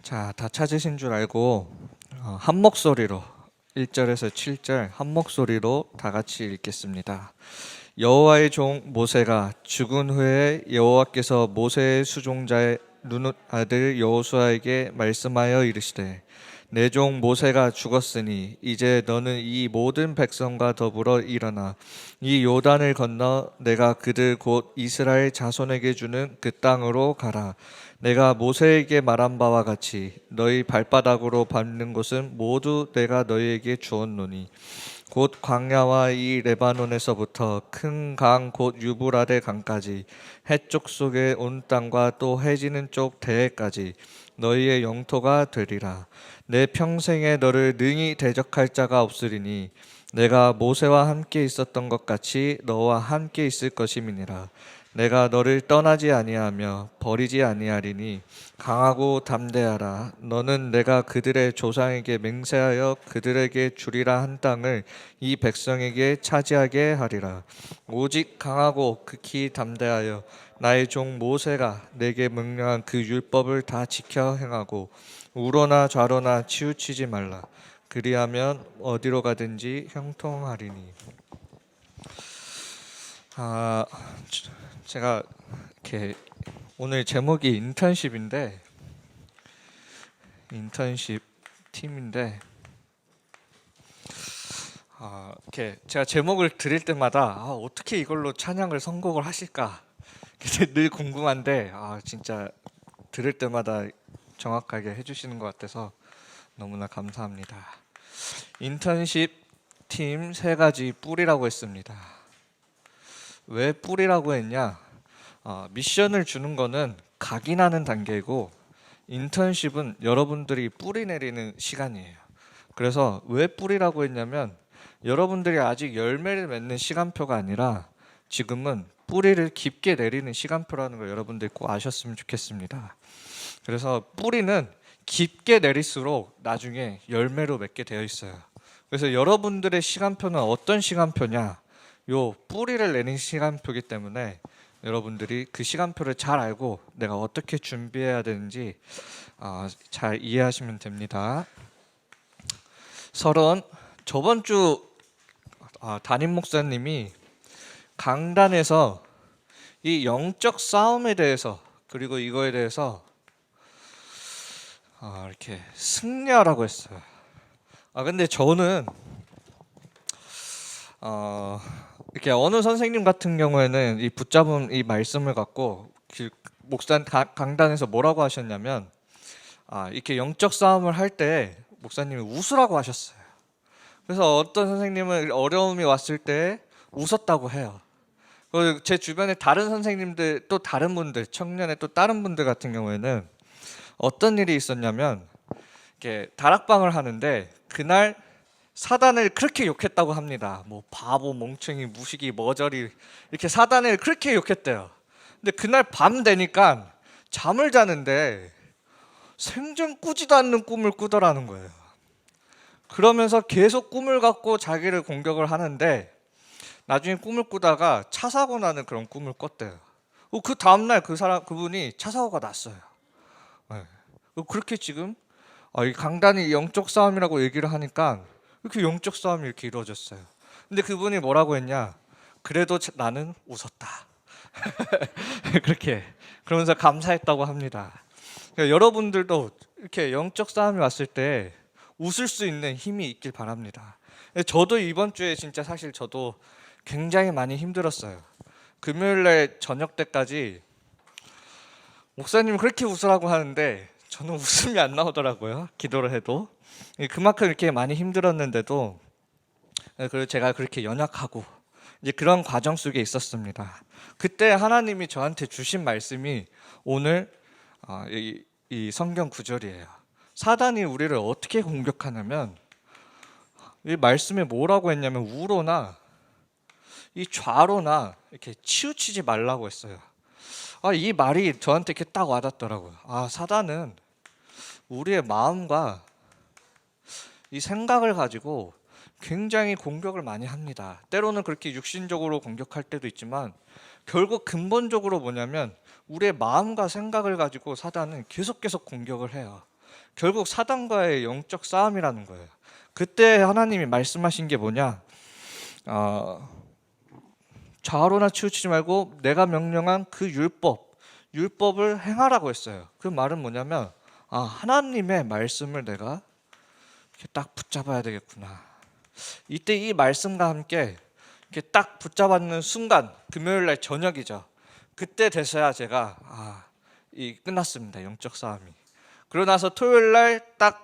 자, 다 찾으신 줄 알고 한 목소리로 1절에서 7절 한 목소리로 다 같이 읽겠습니다. 여호와의 종 모세가 죽은 후에 여호와께서 모세의 수종자의 눈 아들 여호수아에게 말씀하여 이르시되 내 종 모세가 죽었으니 이제 너는 이 모든 백성과 더불어 일어나 이 요단을 건너 내가 그들 곧 이스라엘 자손에게 주는 그 땅으로 가라. 내가 모세에게 말한 바와 같이 너희 발바닥으로 밟는 곳은 모두 내가 너희에게 주었노니 곧 광야와 이 레바논에서부터 큰 강 곧 유브라데 강까지 해쪽 속의 온 땅과 또 해지는 쪽 대해까지 너희의 영토가 되리라. 내 평생에 너를 능히 대적할 자가 없으리니 내가 모세와 함께 있었던 것 같이 너와 함께 있을 것임이니라. 내가 너를 떠나지 아니하며 버리지 아니하리니 강하고 담대하라. 너는 내가 그들의 조상에게 맹세하여 그들에게 주리라 한 땅을 이 백성에게 차지하게 하리라. 오직 강하고 극히 담대하여 나의 종 모세가 내게 명령한 그 율법을 다 지켜 행하고 우로나 좌로나 치우치지 말라. 그리하면 어디로 가든지 형통하리니. 제가 이렇게 오늘 제목이 인턴십 팀인데 이렇게 제가 제목을 드릴 때마다 어떻게 이걸로 찬양을 선곡을 하실까 늘 궁금한데 진짜 들을 때마다 정확하게 해주시는 것 같아서 너무나 감사합니다. 인턴십 팀 3가지 뿔이라고 했습니다. 왜 뿔이라고 했냐? 미션을 주는 거는 각인하는 단계이고 인턴십은 여러분들이 뿌리 내리는 시간이에요. 그래서 왜 뿔이라고 했냐면 여러분들이 아직 열매를 맺는 시간표가 아니라 지금은 뿌리를 깊게 내리는 시간표라는 걸 여러분들이 꼭 아셨으면 좋겠습니다. 그래서 뿌리는 깊게 내릴수록 나중에 열매로 맺게 되어 있어요. 그래서 여러분들의 시간표는 어떤 시간표냐? 요 뿌리를 내는 시간표이기 때문에 여러분들이 그 시간표를 잘 알고 내가 어떻게 준비해야 되는지 잘 이해하시면 됩니다. 저번 주 담임 목사님이 강단에서 이 영적 싸움에 대해서 그리고 이거에 대해서 이렇게 승리하라고 했어요. 근데 저는 이렇게 어느 선생님 같은 경우에는 이 붙잡은 이 말씀을 갖고 목사 강단에서 뭐라고 하셨냐면 이렇게 영적 싸움을 할 때 목사님이 웃으라고 하셨어요. 그래서 어떤 선생님은 어려움이 왔을 때 웃었다고 해요. 제 주변에 다른 선생님들 또 다른 분들 청년의 또 다른 분들 같은 경우에는 어떤 일이 있었냐면 이렇게 다락방을 하는데 그날 사단을 그렇게 욕했다고 합니다. 뭐 바보, 멍청이, 무식이, 머저리 이렇게 사단을 그렇게 욕했대요. 근데 그날 밤 되니까 잠을 자는데 생전 꾸지도 않는 꿈을 꾸더라는 거예요. 그러면서 계속 꿈을 갖고 자기를 공격을 하는데 나중에 꿈을 꾸다가 차 사고 나는 그런 꿈을 꿨대요. 그 다음날 그분이 차 사고가 났어요. 그렇게 지금 이 강단이 영적 싸움이라고 얘기를 하니까 이렇게 영적 싸움이 이렇게 이루어졌어요. 근데 그분이 뭐라고 했냐? 그래도 나는 웃었다. 그렇게 그러면서 감사했다고 합니다. 그러니까 여러분들도 이렇게 영적 싸움이 왔을 때 웃을 수 있는 힘이 있길 바랍니다. 저도 이번 주에 진짜 사실 저도 굉장히 많이 힘들었어요. 금요일날 저녁 때까지 목사님은 그렇게 웃으라고 하는데 저는 웃음이 안 나오더라고요. 기도를 해도. 그만큼 이렇게 많이 힘들었는데도 그리고 제가 그렇게 연약하고 이제 그런 과정 속에 있었습니다. 그때 하나님이 저한테 주신 말씀이 오늘 이 성경 구절이에요. 사단이 우리를 어떻게 공격하냐면 이 말씀에 뭐라고 했냐면 우로나 이 좌로나 이렇게 치우치지 말라고 했어요. 이 말이 저한테 이렇게 딱 와닿더라고요. 사단은 우리의 마음과 이 생각을 가지고 굉장히 공격을 많이 합니다. 때로는 그렇게 육신적으로 공격할 때도 있지만 결국 근본적으로 뭐냐면 우리의 마음과 생각을 가지고 사단은 계속 공격을 해요. 결국 사단과의 영적 싸움이라는 거예요. 그때 하나님이 말씀하신 게 뭐냐? 좌로나 치우치지 말고 내가 명령한 그 율법을 행하라고 했어요. 그 말은 뭐냐면 하나님의 말씀을 내가 이렇게 딱 붙잡아야 되겠구나. 이때 이 말씀과 함께 이렇게 딱 붙잡았는 순간, 금요일 날 저녁이죠. 그때 돼서야 제가 끝났습니다. 영적 싸움이. 그러고 나서 토요일 날 딱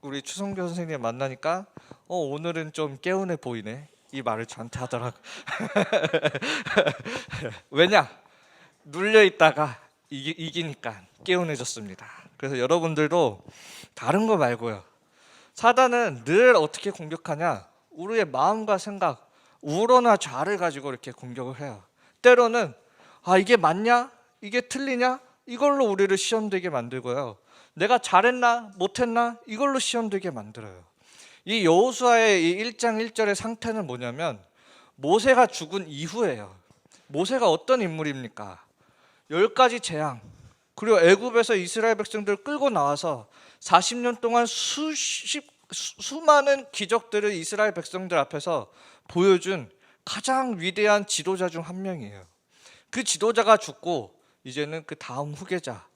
우리 추성교 선생님 만나니까 오늘은 좀 개운해 보이네. 이 말을 저한테 하더라고. 왜냐? 눌려 있다가 이기니까 개운해졌습니다. 그래서 여러분들도 다른 거 말고요. 사단은 늘 어떻게 공격하냐? 우리의 마음과 생각, 우로나 좌를 가지고 이렇게 공격을 해요. 때로는 이게 맞냐? 이게 틀리냐? 이걸로 우리를 시험되게 만들고요. 내가 잘했나? 못했나? 이걸로 시험되게 만들어요. 이 여호수아의 이 1장 1절의 상태는 뭐냐면 모세가 죽은 이후예요. 모세가 어떤 인물입니까? 10가지 재앙, 그리고 애굽에서 이스라엘 백성들을 끌고 나와서 40년 동안 수많은 기적들을 이스라엘 백성들 앞에서 보여준 가장 위대한 지도자 중 한 명이에요. 그 지도자가 죽고 이제는 그 다음 후계자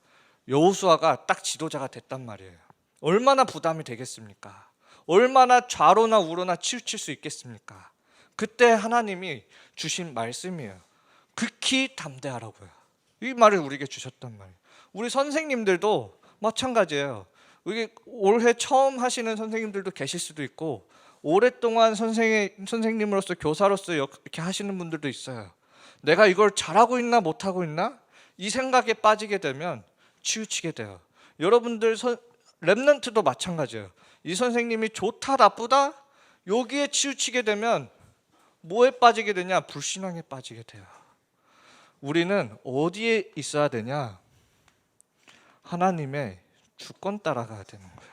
여호수아가 딱 지도자가 됐단 말이에요. 얼마나 부담이 되겠습니까? 얼마나 좌로나 우로나 치우칠 수 있겠습니까? 그때 하나님이 주신 말씀이에요. 극히 담대하라고요. 이 말을 우리에게 주셨단 말이에요. 우리 선생님들도 마찬가지예요. 여기 올해 처음 하시는 선생님들도 계실 수도 있고 오랫동안 선생님으로서 교사로서 이렇게 하시는 분들도 있어요. 내가 이걸 잘하고 있나 못하고 있나? 이 생각에 빠지게 되면 치우치게 돼요. 여러분들 랩런트도 마찬가지예요. 이 선생님이 좋다 나쁘다? 여기에 치우치게 되면 뭐에 빠지게 되냐? 불신앙에 빠지게 돼요. 우리는 어디에 있어야 되냐? 하나님의 주권 따라가야 되는 거예요.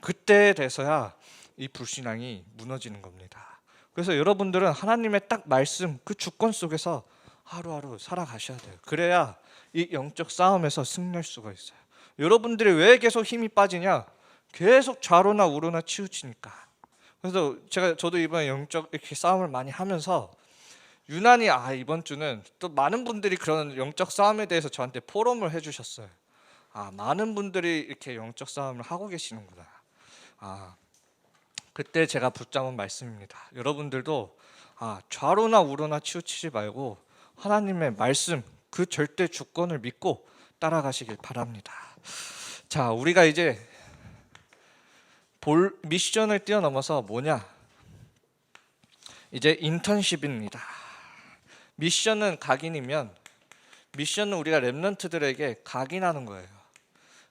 그때에 돼서야 이 불신앙이 무너지는 겁니다. 그래서 여러분들은 하나님의 딱 말씀, 그 주권 속에서 하루하루 살아가셔야 돼요. 그래야 이 영적 싸움에서 승리할 수가 있어요. 여러분들이 왜 계속 힘이 빠지냐? 계속 좌로나 우로나 치우치니까. 그래서 저도 이번에 영적 이렇게 싸움을 많이 하면서 유난히 이번 주는 또 많은 분들이 그런 영적 싸움에 대해서 저한테 포럼을 해주셨어요. 많은 분들이 이렇게 영적 싸움을 하고 계시는구나. 그때 제가 붙잡은 말씀입니다. 여러분들도 좌로나 우로나 치우치지 말고 하나님의 말씀, 그 절대 주권을 믿고 따라가시길 바랍니다. 자, 우리가 이제 미션을 뛰어넘어서 뭐냐? 이제 인턴십입니다. 미션은 각인이면 미션은 우리가 랩런트들에게 각인하는 거예요.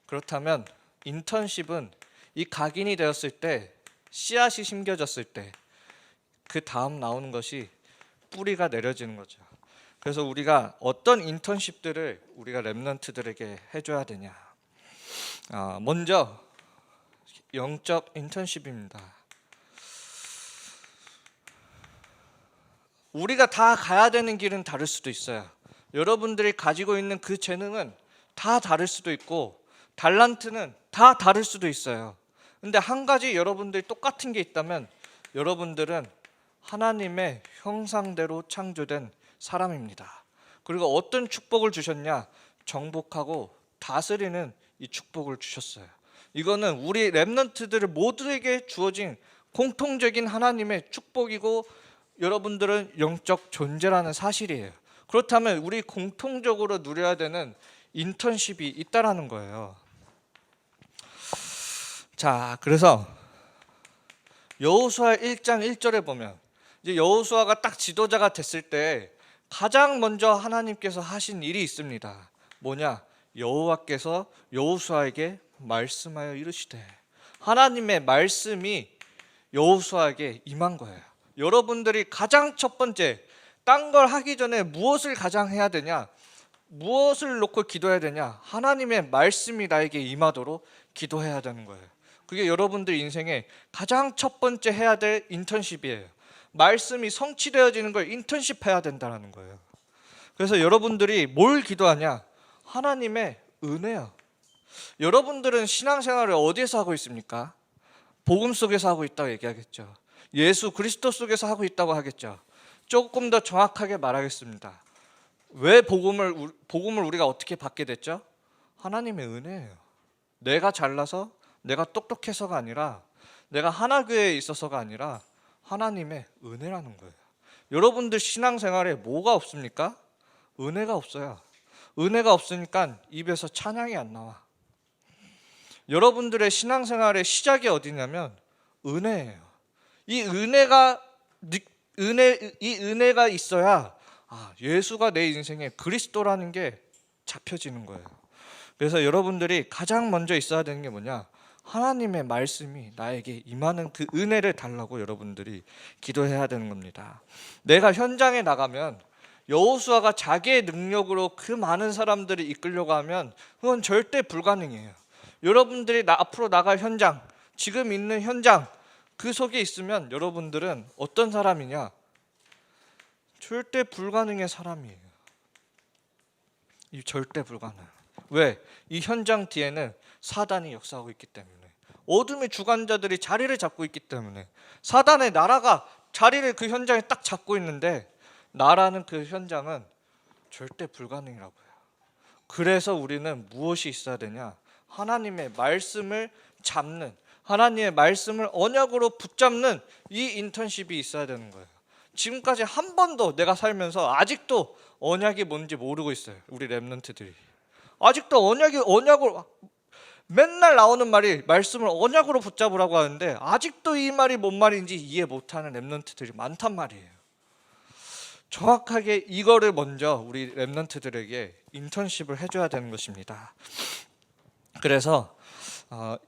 그렇다면 인턴십은 이 각인이 되었을 때, 씨앗이 심겨졌을 때 그 다음 나오는 것이 뿌리가 내려지는 거죠. 그래서 우리가 어떤 인턴십들을 우리가 랩런트들에게 해줘야 되냐? 먼저 영적 인턴십입니다. 우리가 다 가야 되는 길은 다를 수도 있어요. 여러분들이 가지고 있는 그 재능은 다 다를 수도 있고 달란트는 다 다를 수도 있어요. 근데 한 가지 여러분들이 똑같은 게 있다면 여러분들은 하나님의 형상대로 창조된 사람입니다. 그리고 어떤 축복을 주셨냐? 정복하고 다스리는 이 축복을 주셨어요. 이거는 우리 랩런트들 모두에게 주어진 공통적인 하나님의 축복이고 여러분들은 영적 존재라는 사실이에요. 그렇다면 우리 공통적으로 누려야 되는 인턴십이 있다라는 거예요. 자, 그래서 여호수아 1장 1절에 보면 이제 여호수아가 딱 지도자가 됐을 때 가장 먼저 하나님께서 하신 일이 있습니다. 뭐냐? 여호와께서 여호수아에게 말씀하여 이르시되, 하나님의 말씀이 여호수아에게 임한 거예요. 여러분들이 가장 첫 번째 딴 걸 하기 전에 무엇을 가장 해야 되냐? 무엇을 놓고 기도해야 되냐? 하나님의 말씀이 나에게 임하도록 기도해야 되는 거예요. 그게 여러분들 인생에 가장 첫 번째 해야 될 인턴십이에요. 말씀이 성취되어지는 걸 인턴십 해야 된다는 거예요. 그래서 여러분들이 뭘 기도하냐? 하나님의 은혜요. 여러분들은 신앙생활을 어디에서 하고 있습니까? 복음 속에서 하고 있다고 얘기하겠죠. 예수 그리스도 속에서 하고 있다고 하겠죠. 조금 더 정확하게 말하겠습니다. 왜 복음을 우리가 어떻게 받게 됐죠? 하나님의 은혜예요. 내가 잘나서, 내가 똑똑해서가 아니라, 내가 하나교회에 있어서가 아니라 하나님의 은혜라는 거예요. 여러분들 신앙생활에 뭐가 없습니까? 은혜가 없어요. 은혜가 없으니까 입에서 찬양이 안 나와. 여러분들의 신앙생활의 시작이 어디냐면 은혜예요. 이 은혜가 있어야 예수가 내 인생의 그리스도라는 게 잡혀지는 거예요. 그래서 여러분들이 가장 먼저 있어야 되는 게 뭐냐? 하나님의 말씀이 나에게 임하는 그 은혜를 달라고 여러분들이 기도해야 되는 겁니다. 내가 현장에 나가면 여호수아가 자기의 능력으로 그 많은 사람들을 이끌려고 하면 그건 절대 불가능해요. 여러분들이 앞으로 나갈 현장, 지금 있는 현장 그 속에 있으면 여러분들은 어떤 사람이냐? 절대 불가능의 사람이에요. 이 절대 불가능. 왜? 이 현장 뒤에는 사단이 역사하고 있기 때문에, 어둠의 주관자들이 자리를 잡고 있기 때문에, 사단의 나라가 자리를 그 현장에 딱 잡고 있는데 나라는 그 현장은 절대 불가능이라고요. 그래서 우리는 무엇이 있어야 되냐? 하나님의 말씀을 잡는, 하나님의 말씀을 언약으로 붙잡는 이 인턴십이 있어야 되는 거예요. 지금까지 한 번도 내가 살면서 아직도 언약이 뭔지 모르고 있어요. 우리 랩런트들이 아직도 언약으로 맨날 나오는 말이 말씀을 언약으로 붙잡으라고 하는데 아직도 이 말이 뭔 말인지 이해 못하는 랩런트들이 많단 말이에요. 정확하게 이거를 먼저 우리 랩런트들에게 인턴십을 해줘야 되는 것입니다. 그래서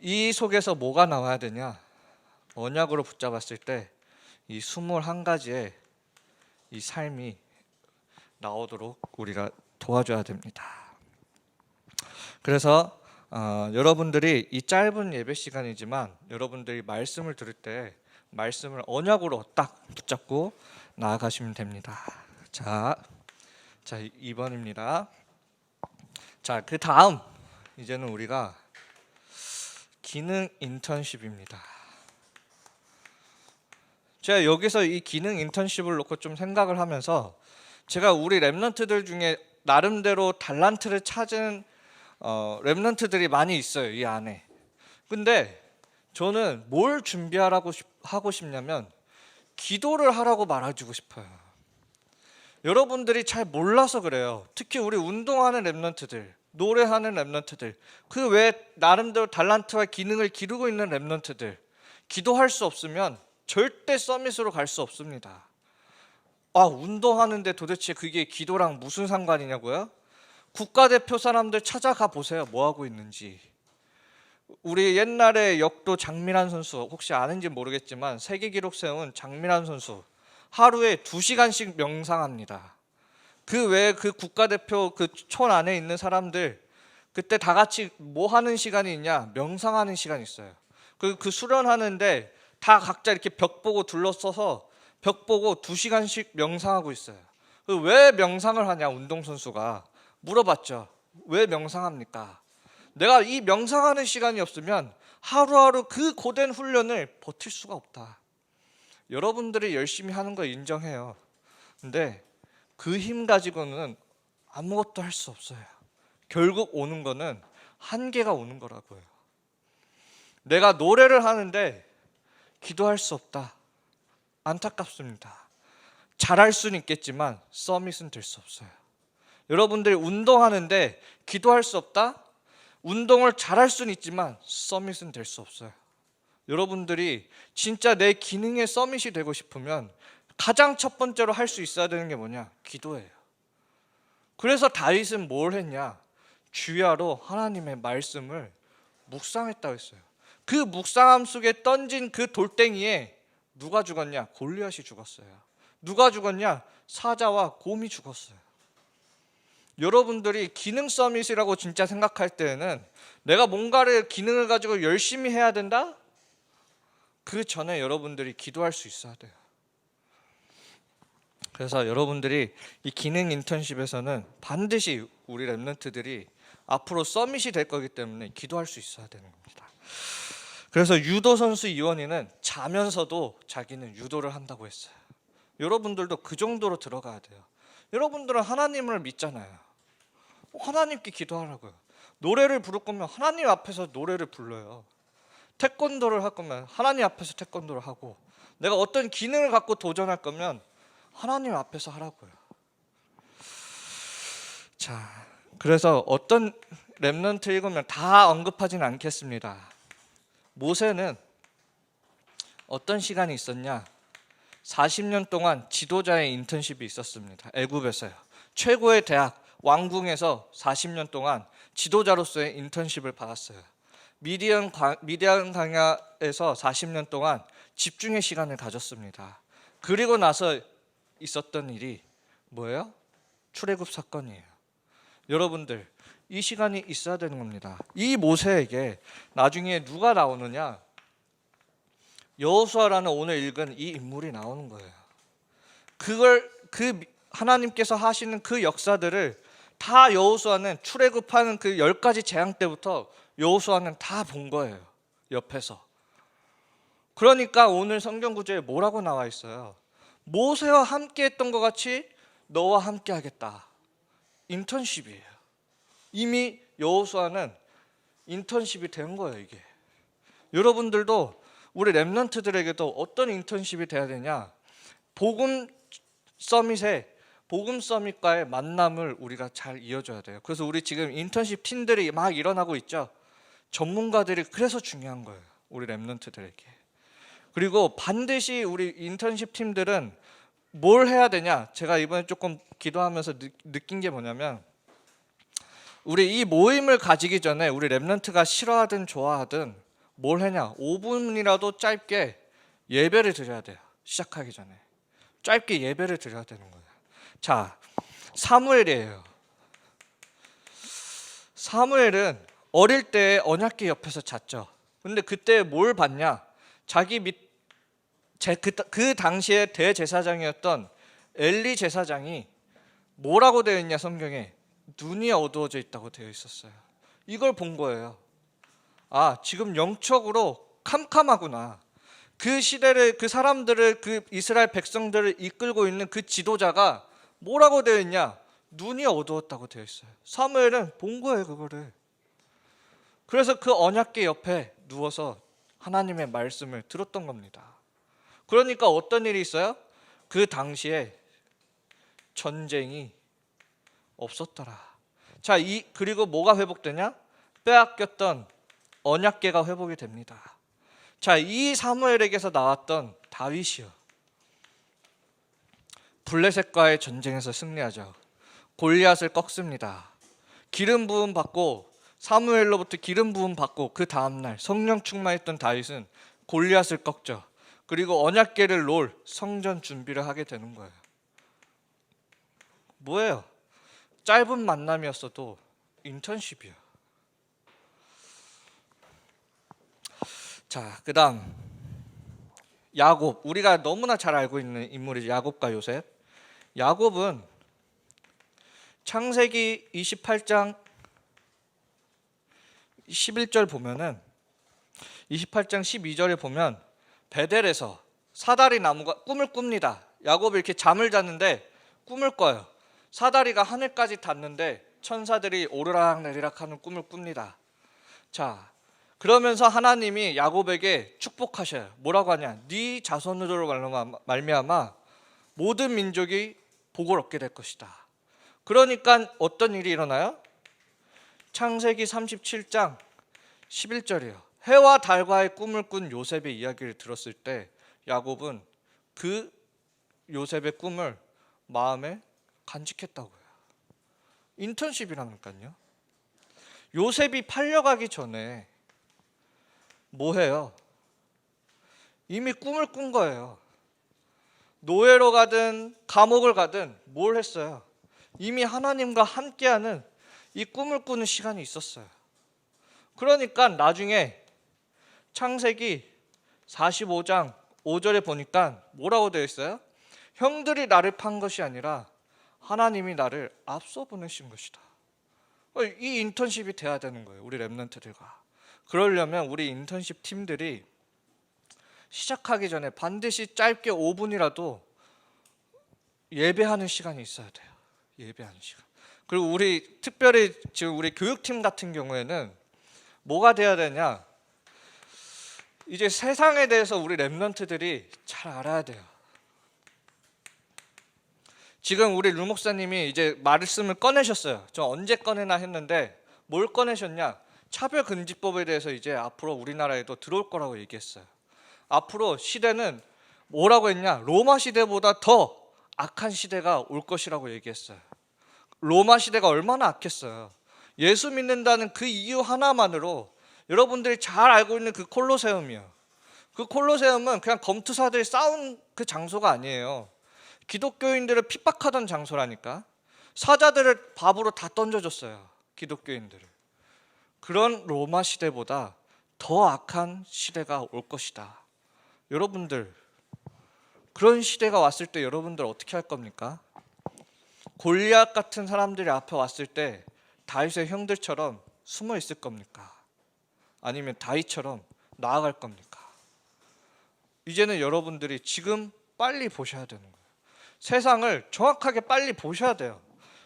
이 속에서 뭐가 나와야 되냐? 언약으로 붙잡았을 때 이 21가지의 이 삶이 나오도록 우리가 도와줘야 됩니다. 그래서 여러분들이 이 짧은 예배 시간이지만 여러분들이 말씀을 들을 때 말씀을 언약으로 딱 붙잡고 나아가시면 됩니다. 자 2번입니다. 자, 그 다음 이제는 우리가 기능 인턴십입니다. 제가 여기서 이 기능 인턴십을 놓고 좀 생각을 하면서 제가 우리 랩런트들 중에 나름대로 달란트를 찾은 랩런트들이 많이 있어요, 이 안에. 근데 저는 뭘 준비하라고 하고 싶냐면 기도를 하라고 말해주고 싶어요. 여러분들이 잘 몰라서 그래요. 특히 우리 운동하는 랩런트들, 노래하는 랩런트들, 그 외에 나름대로 달란트와 기능을 기르고 있는 랩런트들, 기도할 수 없으면 절대 서밋으로 갈 수 없습니다. 운동하는데 도대체 그게 기도랑 무슨 상관이냐고요? 국가대표 사람들 찾아가 보세요. 뭐 하고 있는지. 우리 옛날에 역도 장민환 선수, 혹시 아는지 모르겠지만 세계 기록 세운 장민환 선수 하루에 2시간씩 명상합니다. 그 외에 그 국가대표 그 촌 안에 있는 사람들 그때 다 같이 뭐 하는 시간이 있냐? 명상하는 시간이 있어요. 그 수련하는데 다 각자 이렇게 벽 보고 둘러서서 벽 보고 2시간씩 명상하고 있어요. 왜 명상을 하냐? 운동선수가 물어봤죠. 왜 명상합니까? 내가 이 명상하는 시간이 없으면 하루하루 그 고된 훈련을 버틸 수가 없다. 여러분들이 열심히 하는 거 인정해요. 근데 그 힘 가지고는 아무것도 할 수 없어요. 결국 오는 거는 한계가 오는 거라고요. 내가 노래를 하는데 기도할 수 없다. 안타깝습니다. 잘할 수는 있겠지만 서밋은 될 수 없어요. 여러분들이 운동하는데 기도할 수 없다? 운동을 잘할 수는 있지만 서밋은 될 수 없어요. 여러분들이 진짜 내 기능의 서밋이 되고 싶으면 가장 첫 번째로 할 수 있어야 되는 게 뭐냐? 기도예요. 그래서 다윗은 뭘 했냐? 주야로 하나님의 말씀을 묵상했다고 했어요. 그 묵상함 속에 던진 그 돌덩이에 누가 죽었냐? 골리앗이 죽었어요. 누가 죽었냐? 사자와 곰이 죽었어요. 여러분들이 기능 서밋이라고 진짜 생각할 때에는 내가 뭔가를 기능을 가지고 열심히 해야 된다? 그 전에 여러분들이 기도할 수 있어야 돼요. 그래서 여러분들이 이 기능 인턴십에서는 반드시 우리 랩런트들이 앞으로 서밋이 될 거기 때문에 기도할 수 있어야 되는 겁니다. 그래서 유도 선수 이원희는 자면서도 자기는 유도를 한다고 했어요. 여러분들도 그 정도로 들어가야 돼요. 여러분들은 하나님을 믿잖아요. 하나님께 기도하라고요. 노래를 부를 거면 하나님 앞에서 노래를 불러요. 태권도를 할 거면 하나님 앞에서 태권도를 하고, 내가 어떤 기능을 갖고 도전할 거면 하나님 앞에서 하라고요. 자, 그래서 어떤 렘넌트 읽으면 다 언급하진 않겠습니다. 모세는 어떤 시간이 있었냐? 40년 동안 지도자의 인턴십이 있었습니다. 애굽에서요. 최고의 대학 왕궁에서 40년 동안 지도자로서의 인턴십을 받았어요. 미디안 광야에서 40년 동안 집중의 시간을 가졌습니다. 그리고 나서 있었던 일이 뭐예요? 출애굽 사건이에요. 여러분들, 이 시간이 있어야 되는 겁니다. 이 모세에게 나중에 누가 나오느냐? 여호수아라는 오늘 읽은 이 인물이 나오는 거예요. 그 하나님께서 하시는 그 역사들을 다 여호수아는 출애굽하는 그 10가지 재앙 때부터 여호수아는 다 본 거예요. 옆에서. 그러니까 오늘 성경 구절에 뭐라고 나와 있어요? 모세와 함께 했던 것 같이 너와 함께 하겠다. 인턴십이에요. 이미 여호수아는 인턴십이 된 거예요, 이게. 여러분들도 우리 렘넌트들에게도 어떤 인턴십이 돼야 되냐? 복음 서밋과의 만남을 우리가 잘 이어줘야 돼요. 그래서 우리 지금 인턴십 팀들이 막 일어나고 있죠. 전문가들이 그래서 중요한 거예요, 우리 렘넌트들에게. 그리고 반드시 우리 인턴십 팀들은 뭘 해야 되냐? 제가 이번에 조금 기도하면서 느낀 게 뭐냐면, 우리 이 모임을 가지기 전에 우리 렘넌트가 싫어하든 좋아하든 뭘 하냐? 5분이라도 짧게 예배를 드려야 돼요. 시작하기 전에 짧게 예배를 드려야 되는 거예요. 자, 사무엘이에요. 사무엘은 어릴 때 언약궤 옆에서 잤죠. 근데 그때 뭘 봤냐? 그 당시에 대제사장이었던 엘리 제사장이 뭐라고 되어 있냐? 성경에 눈이 어두워져 있다고 되어 있었어요. 이걸 본 거예요. 아, 지금 영적으로 캄캄하구나. 그 시대를, 그 사람들을, 그 이스라엘 백성들을 이끌고 있는 그 지도자가 뭐라고 되어 있냐? 눈이 어두웠다고 되어 있어요. 사무엘은 본 거예요, 그거를. 그래서 그 언약궤 옆에 누워서 하나님의 말씀을 들었던 겁니다. 그러니까 어떤 일이 있어요? 그 당시에 전쟁이 없었더라. 자, 그리고 뭐가 회복되냐? 빼앗겼던 언약궤가 회복이 됩니다. 자, 이 사무엘에게서 나왔던 다윗이요. 블레셋과의 전쟁에서 승리하죠. 골리앗을 꺾습니다. 기름 부음 받고, 사무엘로부터 기름 부음 받고 그 다음 날 성령 충만했던 다윗은 골리앗을 꺾죠. 그리고 언약궤를 놓을 성전 준비를 하게 되는 거예요. 뭐예요? 짧은 만남이었어도 인턴십이요. 자, 그다음 야곱. 우리가 너무나 잘 알고 있는 인물이죠. 야곱과 요셉. 야곱은 창세기 28장 11절 보면은, 28장 12절에 보면 베델에서 사다리 나무가 꿈을 꿉니다. 야곱이 이렇게 잠을 잤는데 꿈을 꿔요. 사다리가 하늘까지 닿는데 천사들이 오르락 내리락 하는 꿈을 꿉니다. 자, 그러면서 하나님이 야곱에게 축복하셔요. 뭐라고 하냐? 네 자손으로 말미암아 모든 민족이 복을 얻게 될 것이다. 그러니까 어떤 일이 일어나요? 창세기 37장 11절이에요. 해와 달과의 꿈을 꾼 요셉의 이야기를 들었을 때 야곱은 그 요셉의 꿈을 마음에 간직했다고요. 인턴십이라니까요. 요셉이 팔려가기 전에 뭐 해요? 이미 꿈을 꾼 거예요. 노예로 가든 감옥을 가든 뭘 했어요? 이미 하나님과 함께하는 이 꿈을 꾸는 시간이 있었어요. 그러니까 나중에 창세기 45장 5절에 보니까 뭐라고 되어 있어요? 형들이 나를 판 것이 아니라 하나님이 나를 앞서 보내신 것이다. 이 인턴십이 돼야 되는 거예요. 우리 랩런트들과. 그러려면 우리 인턴십 팀들이 시작하기 전에 반드시 짧게 5분이라도 예배하는 시간이 있어야 돼요. 예배하는 시간. 그리고 우리 특별히 지금 우리 교육팀 같은 경우에는 뭐가 돼야 되냐? 이제 세상에 대해서 우리 랩런트들이 잘 알아야 돼요. 지금 우리 루 목사님이 이제 말씀을 꺼내셨어요. 저 언제 꺼내나 했는데 뭘 꺼내셨냐? 차별금지법에 대해서 이제 앞으로 우리나라에도 들어올 거라고 얘기했어요. 앞으로 시대는 뭐라고 했냐? 로마 시대보다 더 악한 시대가 올 것이라고 얘기했어요. 로마 시대가 얼마나 악했어요. 예수 믿는다는 그 이유 하나만으로 여러분들이 잘 알고 있는 그 콜로세움이요. 그 콜로세움은 그냥 검투사들이 싸운 그 장소가 아니에요. 기독교인들을 핍박하던 장소라니까. 사자들을 밥으로 다 던져줬어요. 기독교인들을. 그런 로마 시대보다 더 악한 시대가 올 것이다. 여러분들, 그런 시대가 왔을 때 여러분들 어떻게 할 겁니까? 골리앗 같은 사람들이 앞에 왔을 때 다윗의 형들처럼 숨어 있을 겁니까? 아니면 다윗처럼 나아갈 겁니까? 이제는 여러분들이 지금 빨리 보셔야 되는 거예요. 세상을 정확하게 빨리 보셔야 돼요.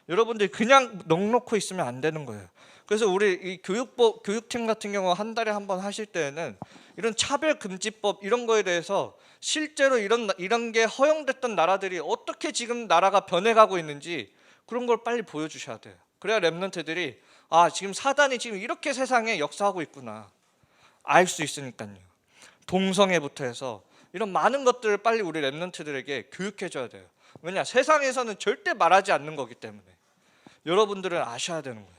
여러분들이 그냥 넋놓고 있으면 안 되는 거예요. 그래서 우리 이 교육팀 같은 경우 한 달에 한 번 하실 때에는 이런 차별금지법 이런 거에 대해서 실제로 이런 게 허용됐던 나라들이 어떻게 지금 나라가 변해가고 있는지 그런 걸 빨리 보여주셔야 돼요. 그래야 랩런트들이 지금 사단이 지금 이렇게 세상에 역사하고 있구나 알 수 있으니까요. 동성애부터 해서 이런 많은 것들을 빨리 우리 랩런트들에게 교육해줘야 돼요. 왜냐? 세상에서는 절대 말하지 않는 거기 때문에 여러분들은 아셔야 되는 거예요.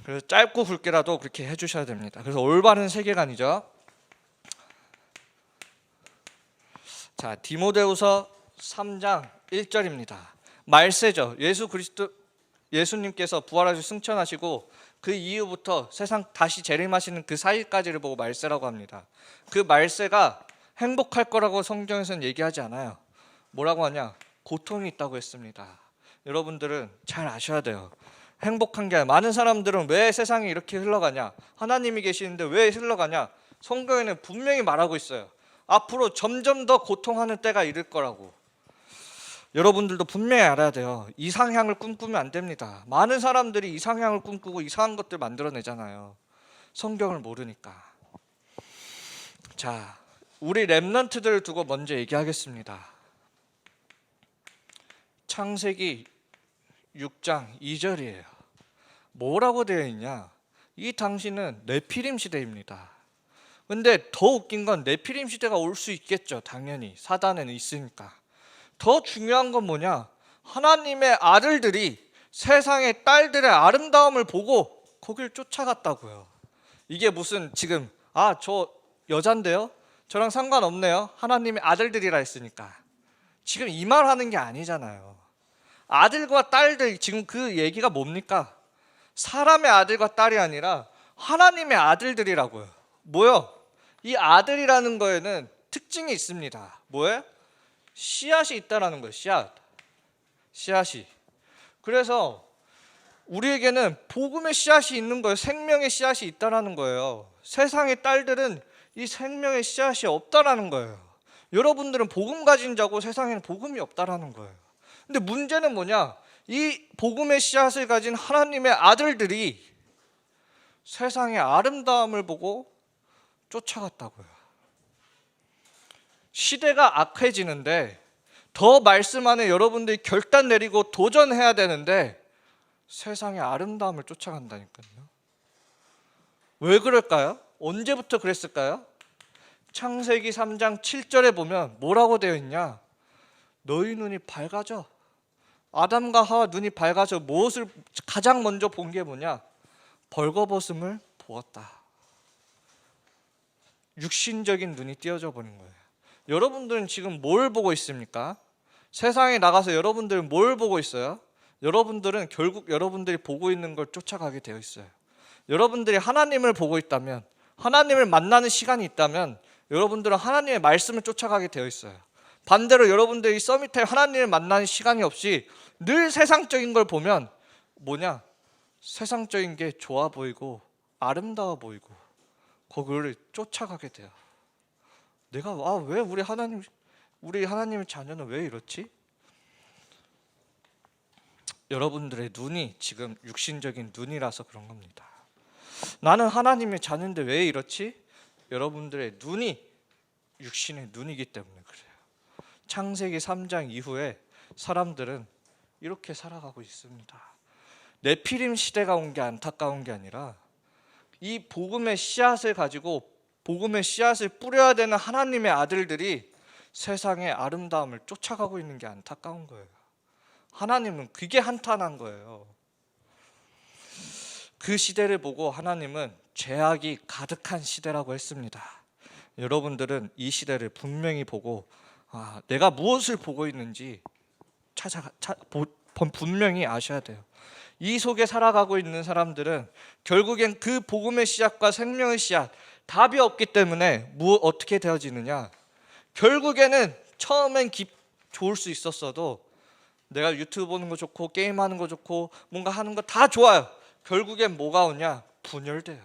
그래서 짧고 굵게라도 그렇게 해주셔야 됩니다. 그래서 올바른 세계관이죠. 자, 디모데후서 3장 1절입니다. 말세죠. 예수님께서 부활하시고 승천하시고 그 이후부터 세상 다시 재림하시는 그 사이까지를 보고 말세라고 합니다. 그 말세가 행복할 거라고 성경에서는 얘기하지 않아요. 뭐라고 하냐? 고통이 있다고 했습니다. 여러분들은 잘 아셔야 돼요. 행복한 게 아니라 많은 사람들은 왜 세상이 이렇게 흘러가냐? 하나님이 계시는데 왜 흘러가냐? 성경에는 분명히 말하고 있어요. 앞으로 점점 더 고통하는 때가 이를 거라고. 여러분들도 분명히 알아야 돼요. 이상향을 꿈꾸면 안 됩니다. 많은 사람들이 이상향을 꿈꾸고 이상한 것들 만들어내잖아요. 성경을 모르니까. 자, 우리 랩런트들을 두고 먼저 얘기하겠습니다. 창세기 6장 2절이에요. 뭐라고 되어 있냐? 이 당시는 네피림 시대입니다. 근데 더 웃긴 건 네피림 시대가 올 수 있겠죠. 당연히 사단에는 있으니까. 더 중요한 건 뭐냐? 하나님의 아들들이 세상의 딸들의 아름다움을 보고 거길 쫓아갔다고요. 이게 무슨 지금 저 여잔데요? 저랑 상관없네요. 하나님의 아들들이라 했으니까. 지금 이 말 하는 게 아니잖아요. 아들과 딸들, 지금 그 얘기가 뭡니까? 사람의 아들과 딸이 아니라 하나님의 아들들이라고요. 뭐요? 이 아들이라는 거에는 특징이 있습니다. 뭐예요? 씨앗이 있다라는 거예요. 씨앗이. 그래서 우리에게는 복음의 씨앗이 있는 거예요. 생명의 씨앗이 있다라는 거예요. 세상의 딸들은 이 생명의 씨앗이 없다라는 거예요. 여러분들은 복음 가진 자고 세상에는 복음이 없다라는 거예요. 근데 문제는 뭐냐? 이 복음의 씨앗을 가진 하나님의 아들들이 세상의 아름다움을 보고 쫓아갔다고요. 시대가 악해지는데 더 말씀 안에 여러분들이 결단 내리고 도전해야 되는데 세상의 아름다움을 쫓아간다니까요. 왜 그럴까요? 언제부터 그랬을까요? 창세기 3장 7절에 보면 뭐라고 되어 있냐? 너희 눈이 밝아져. 아담과 하와 눈이 밝아져 무엇을 가장 먼저 본 게 뭐냐? 벌거벗음을 보았다. 육신적인 눈이 띄어져 버린 거예요. 여러분들은 지금 뭘 보고 있습니까? 세상에 나가서 여러분들은 뭘 보고 있어요? 여러분들은 결국 여러분들이 보고 있는 걸 쫓아가게 되어 있어요. 여러분들이 하나님을 보고 있다면, 하나님을 만나는 시간이 있다면 여러분들은 하나님의 말씀을 쫓아가게 되어 있어요. 반대로 여러분들이 서밋에 하나님을 만나는 시간이 없이 늘 세상적인 걸 보면 뭐냐? 세상적인 게 좋아 보이고 아름다워 보이고 거기를 쫓아가게 돼요. 내가 왜 우리 하나님의 자녀는 왜 이렇지? 여러분들의 눈이 지금 육신적인 눈이라서 그런 겁니다. 나는 하나님의 자녀인데 왜 이렇지? 여러분들의 눈이 육신의 눈이기 때문에 그래요. 창세기 3장 이후에 사람들은 이렇게 살아가고 있습니다. 네피림 시대가 온 게 안타까운 게 아니라 이 복음의 씨앗을 가지고 복음의 씨앗을 뿌려야 되는 하나님의 아들들이 세상의 아름다움을 쫓아가고 있는 게 안타까운 거예요. 하나님은 그게 한탄한 거예요. 그 시대를 보고 하나님은 죄악이 가득한 시대라고 했습니다. 여러분들은 이 시대를 분명히 보고 내가 무엇을 보고 있는지 분명히 아셔야 돼요. 이 속에 살아가고 있는 사람들은 결국엔 그 복음의 씨앗과 생명의 씨앗 답이 없기 때문에 어떻게 되어지느냐? 결국에는 처음엔 좋을 수 있었어도 내가 유튜브 보는 거 좋고 게임하는 거 좋고 뭔가 하는 거 다 좋아요. 결국엔 뭐가 오냐? 분열돼요.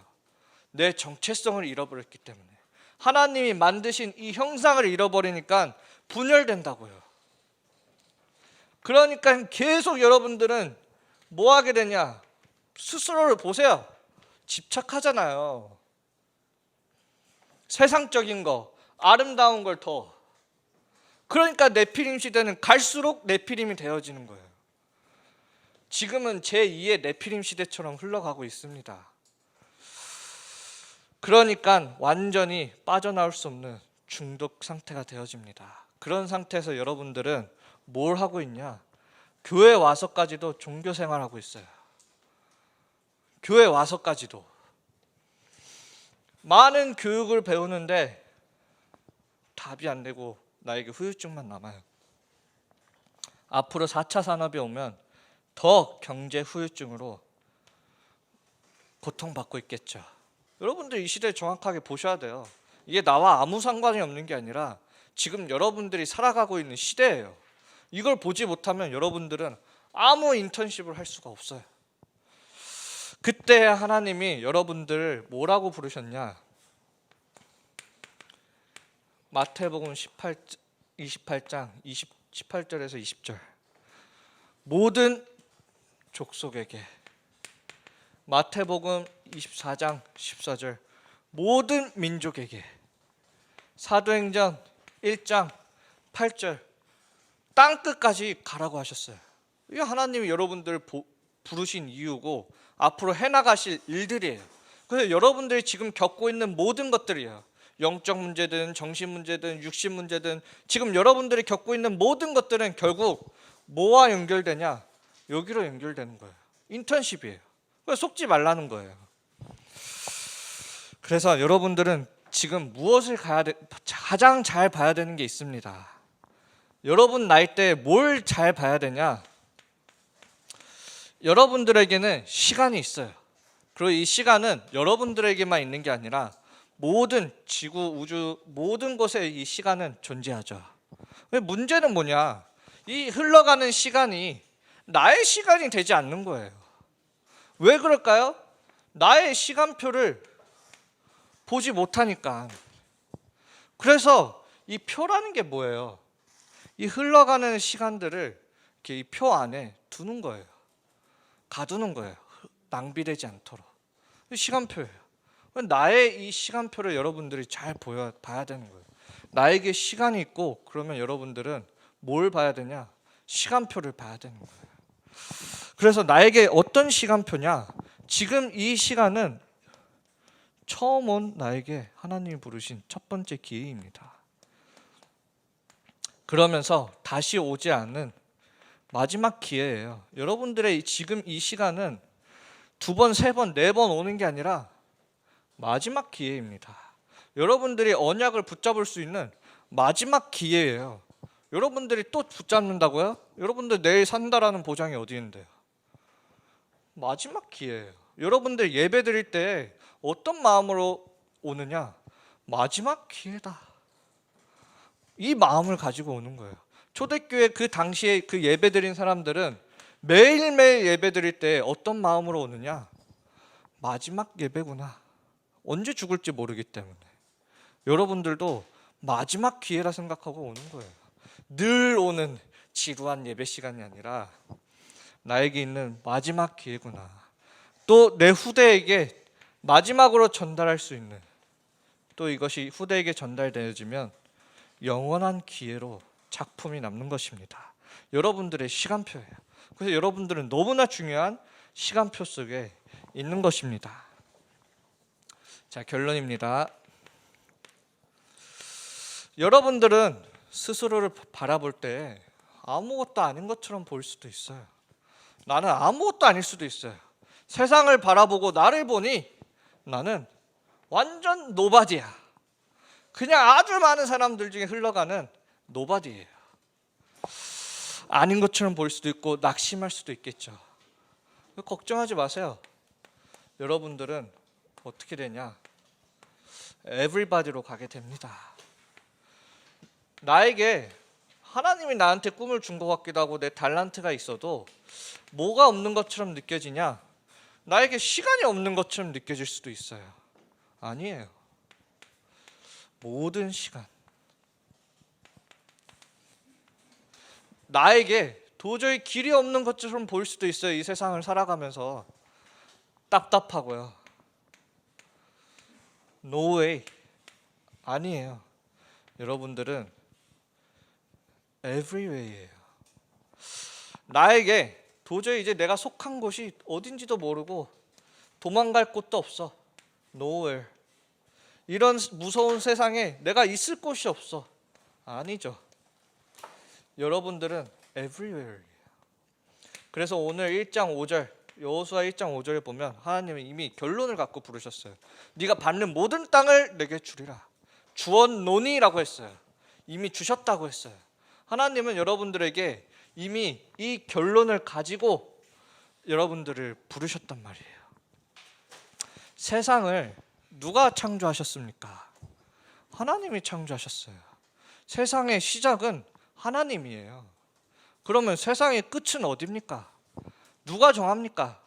내 정체성을 잃어버렸기 때문에 하나님이 만드신 이 형상을 잃어버리니까 분열된다고요. 그러니까 계속 여러분들은 뭐 하게 되냐? 스스로를 보세요. 집착하잖아요. 세상적인 거, 아름다운 걸 더. 그러니까 네피림 시대는 갈수록 네피림이 되어지는 거예요. 지금은 제2의 네피림 시대처럼 흘러가고 있습니다. 그러니까 완전히 빠져나올 수 없는 중독 상태가 되어집니다. 그런 상태에서 여러분들은 뭘 하고 있냐? 교회 와서까지도 종교 생활하고 있어요. 교회 와서까지도 많은 교육을 배우는데 답이 안 되고 나에게 후유증만 남아요. 앞으로 4차 산업이 오면 더 경제 후유증으로 고통받고 있겠죠. 여러분들 이 시대 정확하게 보셔야 돼요. 이게 나와 아무 상관이 없는 게 아니라 지금 여러분들이 살아가고 있는 시대예요. 이걸 보지 못하면 여러분들은 아무 인턴십을 할 수가 없어요. 그때 하나님이 여러분들을 뭐라고 부르셨냐? 마태복음 28장 18절에서 20절 모든 족속에게, 마태복음 24장 14절 모든 민족에게, 사도행전 1장 8절 땅끝까지 가라고 하셨어요. 이게 하나님이 여러분들을 부르신 이유고 앞으로 해나가실 일들이에요. 그래서 여러분들이 지금 겪고 있는 모든 것들이에요. 영적 문제든 정신 문제든 육신 문제든 지금 여러분들이 겪고 있는 모든 것들은 결국 뭐와 연결되냐? 여기로 연결되는 거예요. 인턴십이에요. 그래서 속지 말라는 거예요. 그래서 여러분들은 지금 무엇을 가장 잘 봐야 되는 게 있습니다. 여러분 나이 때 뭘 잘 봐야 되냐? 여러분들에게는 시간이 있어요. 그리고 이 시간은 여러분들에게만 있는 게 아니라 모든 지구, 우주, 모든 곳에 이 시간은 존재하죠. 문제는 뭐냐? 이 흘러가는 시간이 나의 시간이 되지 않는 거예요. 왜 그럴까요? 나의 시간표를 보지 못하니까. 그래서 이 표라는 게 뭐예요? 이 흘러가는 시간들을 이렇게 이 표 안에 두는 거예요. 가두는 거예요. 낭비되지 않도록. 시간표예요. 나의 이 시간표를 여러분들이 잘 봐야 되는 거예요. 나에게 시간이 있고 그러면 여러분들은 뭘 봐야 되냐? 시간표를 봐야 되는 거예요. 그래서 나에게 어떤 시간표냐? 지금 이 시간은 처음 온 나에게 하나님이 부르신 첫 번째 기회입니다. 그러면서 다시 오지 않는 마지막 기회예요. 여러분들의 지금 이 시간은 2번, 3번, 4번 오는 게 아니라 마지막 기회입니다. 여러분들이 언약을 붙잡을 수 있는 마지막 기회예요. 여러분들이 또 붙잡는다고요? 여러분들 내일 산다라는 보장이 어디 있는데요? 마지막 기회예요. 여러분들 예배 드릴 때 어떤 마음으로 오느냐? 마지막 기회다. 이 마음을 가지고 오는 거예요. 초대교회 그 당시에 그 예배 드린 사람들은 매일매일 예배 드릴 때 어떤 마음으로 오느냐? 마지막 예배구나. 언제 죽을지 모르기 때문에. 여러분들도 마지막 기회라 생각하고 오는 거예요. 늘 오는 지루한 예배 시간이 아니라 나에게 있는 마지막 기회구나. 또 내 후대에게 마지막으로 전달할 수 있는, 또 이것이 후대에게 전달되어지면 영원한 기회로 작품이 남는 것입니다. 여러분들의 시간표예요. 그래서 여러분들은 너무나 중요한 시간표 속에 있는 것입니다. 자, 결론입니다. 여러분들은 스스로를 바라볼 때 아무것도 아닌 것처럼 보일 수도 있어요. 나는 아무것도 아닐 수도 있어요. 세상을 바라보고 나를 보니 나는 완전 노바디야. 그냥 아주 많은 사람들 중에 흘러가는 노바디예요. 아닌 것처럼 보일 수도 있고 낙심할 수도 있겠죠. 걱정하지 마세요. 여러분들은 어떻게 되냐? 에브리바디로 가게 됩니다. 나에게 하나님이 나한테 꿈을 준 것 같기도 하고 내 달란트가 있어도 뭐가 없는 것처럼 느껴지냐? 나에게 시간이 없는 것처럼 느껴질 수도 있어요. 아니에요. 모든 시간, 나에게 도저히 길이 없는 것처럼 보일 수도 있어요. 이 세상을 살아가면서 답답하고요. No way. 아니에요. 여러분들은 everyway예요. 나에게 도저히 이제 내가 속한 곳이 어딘지도 모르고 도망갈 곳도 없어. Nowhere. 이런 무서운 세상에 내가 있을 곳이 없어. 아니죠. 여러분들은 everywhere예요. 그래서 오늘 1장 5절, 여호수아 1장 5절에 보면 하나님은 이미 결론을 갖고 부르셨어요. 네가 밟는 모든 땅을 내게 주리라. 주었노니라고 했어요. 이미 주셨다고 했어요. 하나님은 여러분들에게 이미 이 결론을 가지고 여러분들을 부르셨단 말이에요. 세상을 누가 창조하셨습니까? 하나님이 창조하셨어요. 세상의 시작은 하나님이에요. 그러면 세상의 끝은 어디입니까? 누가 정합니까?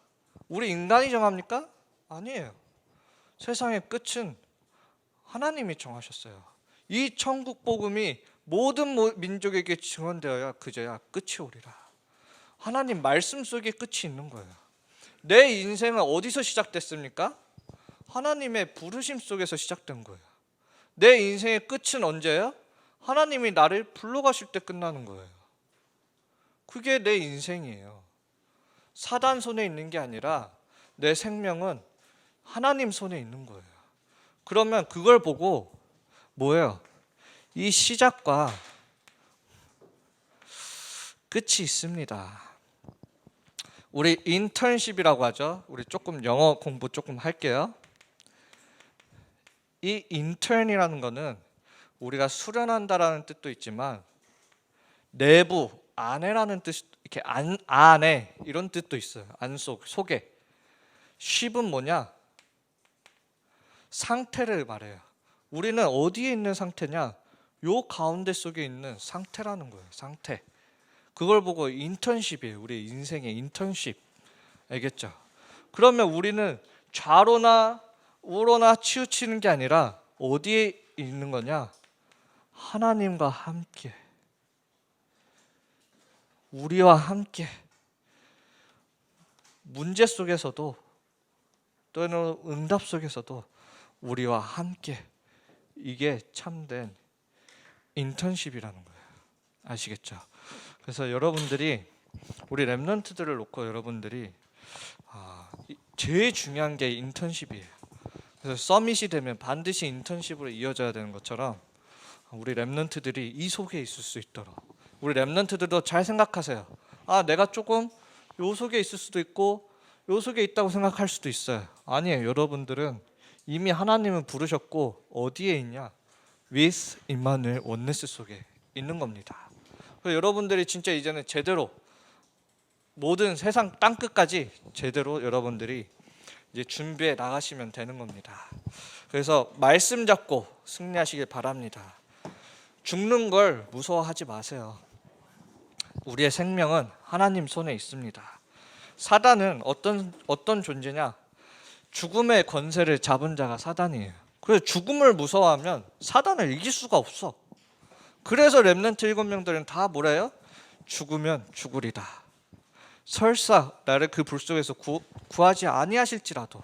우리 인간이 정합니까? 아니에요. 세상의 끝은 하나님이 정하셨어요. 이 천국 복음이 모든 민족에게 증언되어야 그제야 끝이 오리라. 하나님 말씀 속에 끝이 있는 거예요. 내 인생은 어디서 시작됐습니까? 하나님의 부르심 속에서 시작된 거예요. 내 인생의 끝은 언제예요? 하나님이 나를 불러가실 때 끝나는 거예요. 그게 내 인생이에요. 사단 손에 있는 게 아니라 내 생명은 하나님 손에 있는 거예요. 그러면 그걸 보고 뭐예요? 이 시작과 끝이 있습니다. 우리 인턴십이라고 하죠. 우리 조금 영어 공부 조금 할게요. 이 인턴이라는 거는 우리가 수련한다라는 뜻도 있지만 내부, 안에라는 뜻, 이렇게 안에 이런 뜻도 있어요. 안속, 속에. 쉽은 뭐냐? 상태를 말해요. 우리는 어디에 있는 상태냐? 요 가운데 속에 있는 상태라는 거예요. 상태. 그걸 보고 인턴십이에요. 우리 인생의 인턴십. 알겠죠? 그러면 우리는 좌로나 우로나 치우치는 게 아니라 어디에 있는 거냐? 하나님과 함께. 우리와 함께. 문제 속에서도 또는 응답 속에서도 우리와 함께. 이게 참된 인턴십이라는 거예요. 아시겠죠? 그래서 여러분들이 우리 랩런트들을 놓고 여러분들이 제일 중요한 게 인턴십이에요. 그래서 서밋이 되면 반드시 인턴십으로 이어져야 되는 것처럼 우리 랩런트들이 이 속에 있을 수 있도록 우리 랩런트들도 잘 생각하세요. 내가 조금 요 속에 있을 수도 있고 요 속에 있다고 생각할 수도 있어요. 아니에요. 여러분들은 이미 하나님은 부르셨고 어디에 있냐? with 임마누엘 원네스 속에 있는 겁니다. 그래서 여러분들이 진짜 이제는 제대로 모든 세상 땅끝까지 제대로 여러분들이 이제 준비해 나가시면 되는 겁니다. 그래서 말씀 잡고 승리하시길 바랍니다. 죽는 걸 무서워하지 마세요. 우리의 생명은 하나님 손에 있습니다. 사단은 어떤 존재냐? 죽음의 권세를 잡은 자가 사단이에요. 그래서 죽음을 무서워하면 사단을 이길 수가 없어. 그래서 렘넌트 7명들은 다 뭐래요? 죽으면 죽으리다. 설사 나를 그 불 속에서 구하지 아니하실지라도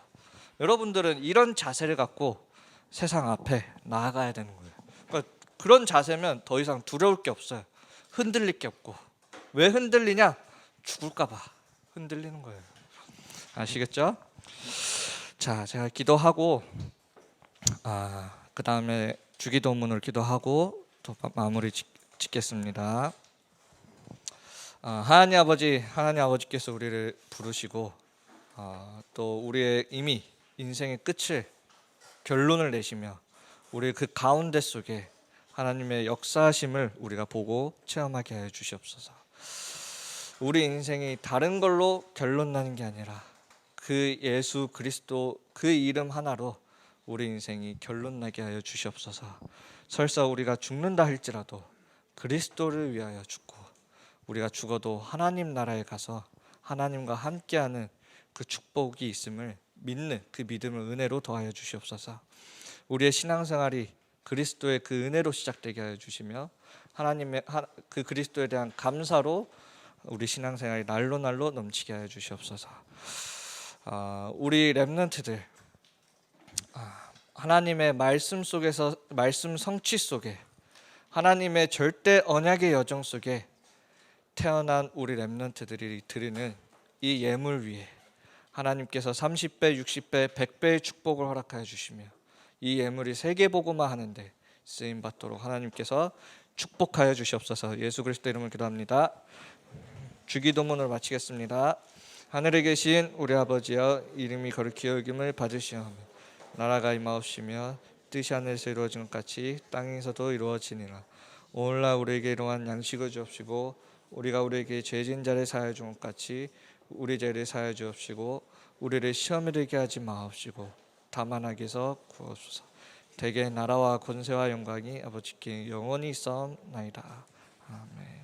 여러분들은 이런 자세를 갖고 세상 앞에 나아가야 되는 거예요. 그러니까 그런 자세면 더 이상 두려울 게 없어요. 흔들릴 게 없고. 왜 흔들리냐? 죽을까 봐 흔들리는 거예요. 아시겠죠? 자, 제가 기도하고 그 다음에 주기도문을 기도하고 또 마무리 짓겠습니다. 하나님 아버지께서 우리를 부르시고 또 우리의 이미 인생의 끝을 결론을 내시며 우리 그 가운데 속에 하나님의 역사하심을 우리가 보고 체험하게 하여 주시옵소서. 우리 인생이 다른 걸로 결론 나는 게 아니라 그 예수 그리스도 그 이름 하나로 우리 인생이 결론 나게 하여 주시옵소서. 설사 우리가 죽는다 할지라도 그리스도를 위하여 죽고 우리가 죽어도 하나님 나라에 가서 하나님과 함께하는 그 축복이 있음을 믿는 그 믿음을 은혜로 더하여 주시옵소서. 우리의 신앙생활이 그리스도의 그 은혜로 시작되게 하여 주시며 하나님의 그 그리스도에 대한 감사로 우리 신앙생활이 날로 넘치게 하여 주시옵소서. 우리 렘넌트들 하나님의 말씀 속에서 말씀 성취 속에 하나님의 절대 언약의 여정 속에 태어난 우리 렘넌트들이 드리는 이 예물 위에 하나님께서 30배, 60배, 100배의 축복을 허락하여 주시며 이 예물이 세계복음화 하는데 쓰임 받도록 하나님께서 축복하여 주시옵소서. 예수 그리스도 이름으로 기도합니다. 주기도문을 마치겠습니다. 하늘에 계신 우리 아버지여, 이름이 거룩히 여김을 받으시오며 나라가 임하옵시며 뜻이 하늘에서 이루어진 것 같이 땅에서도 이루어지니라. 오늘날 우리에게 이러한 양식을 주옵시고 우리가 우리에게 죄 지은 자를 사하여 준 것 같이 우리 죄를 사하여 주옵시고 우리를 시험에 들게 하지 마옵시고 다만 악에서 구하옵소서. 대개 나라와 권세와 영광이 아버지께 영원히 있사옵나이다. 아멘.